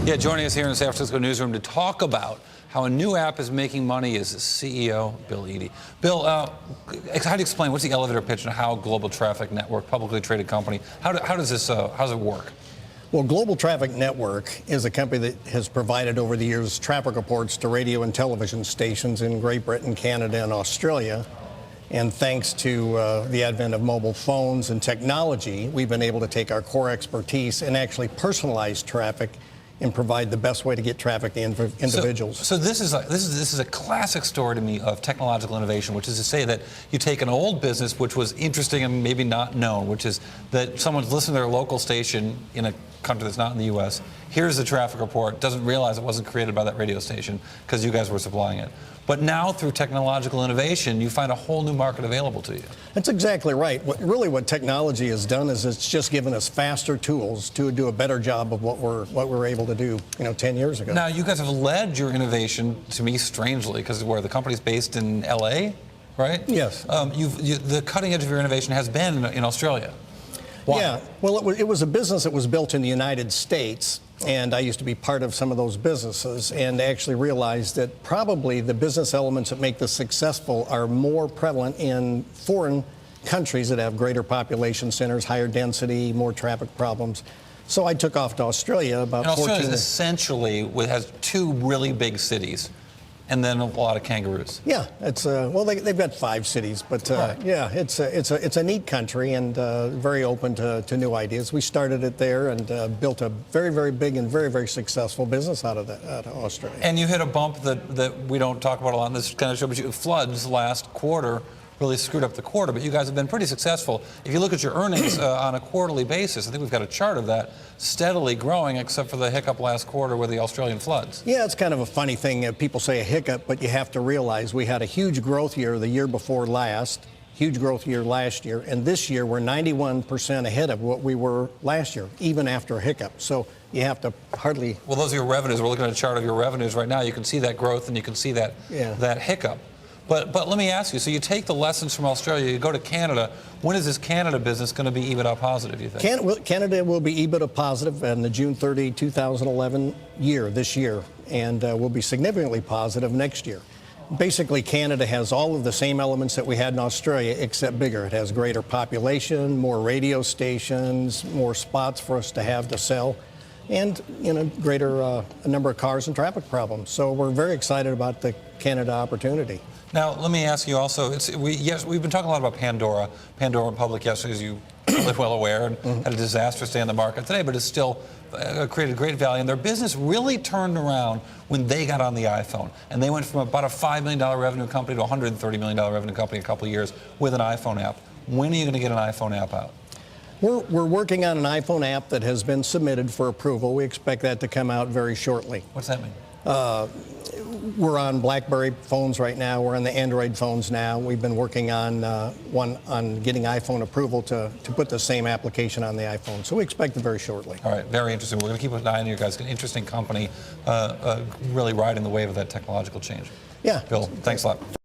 Yeah, joining us here in the San Francisco newsroom to talk about how a new app is making money is CEO Bill Eadie. Bill, how do you explain what's the elevator pitch and how Global Traffic Network, publicly traded company, how does it work? Well, Global Traffic Network is a company that has provided over the years traffic reports to radio and television stations in Great Britain, Canada, and Australia. And thanks to the advent of mobile phones and technology, we've been able to take our core expertise and actually personalize traffic and provide the best way to get traffic to individuals. So this is a classic story to me of technological innovation, which is to say that you take an old business which was interesting and maybe not known, which is that someone's listening to their local station in a country that's not in the U.S., here's the traffic report, doesn't realize it wasn't created by that radio station because you guys were supplying it. But now through technological innovation, you find a whole new market available to you. That's exactly right. What technology has done is it's just given us faster tools to do a better job of what we're able to do, 10 years ago. Now, you guys have led your innovation, to me, strangely, because where the company's based in L.A., right? Yes. The cutting edge of your innovation has been in Australia. Why? Yeah, well, it was a business that was built in the United States, and I used to be part of some of those businesses and actually realized that probably the business elements that make this successful are more prevalent in foreign countries that have greater population centers, higher density, more traffic problems. So I took off to Australia about 14 years. Australia essentially has two really big cities, and then a lot of kangaroos. Yeah, it's well, they've got 5 cities, but right. Yeah, it's a neat country and very open to new ideas. We started it there and built a very, very big and very, very successful business out of Australia. And you hit a bump that we don't talk about a lot in this kind of show, but floods last quarter really screwed up the quarter, but you guys have been pretty successful. If you look at your earnings on a quarterly basis, I think we've got a chart of that, steadily growing except for the hiccup last quarter with the Australian floods. Yeah, it's kind of a funny thing. People say a hiccup, but you have to realize we had a huge growth year the year before last, huge growth year last year, and this year we're 91% ahead of what we were last year, even after a hiccup. So you have to hardly... Well, those are your revenues. We're looking at a chart of your revenues right now. You can see that growth and you can see that, that hiccup. But let me ask you, so you take the lessons from Australia, you go to Canada. When is this Canada business going to be EBITDA positive, you think? Canada will be EBITDA positive in the June 30, 2011 year, this year, and will be significantly positive next year. Basically, Canada has all of the same elements that we had in Australia, except bigger. It has greater population, more radio stations, more spots for us to have to sell, and greater number of cars and traffic problems. So we're very excited about the Canada opportunity. Now, let me ask you also, we've been talking a lot about Pandora. Pandora went public yesterday, as you are well aware, and had a disastrous day in the market today, but it's still created great value. And their business really turned around when they got on the iPhone. And they went from about a $5 million revenue company to a $130 million revenue company in a couple of years with an iPhone app. When are you going to get an iPhone app out? We're working on an iPhone app that has been submitted for approval. We expect that to come out very shortly. What's that mean? We're on BlackBerry phones right now. We're on the Android phones now. We've been working on getting iPhone approval to put the same application on the iPhone. So we expect it very shortly. All right, very interesting. We're going to keep an eye on you guys. An interesting company, really riding the wave of that technological change. Yeah. Bill, thanks a lot.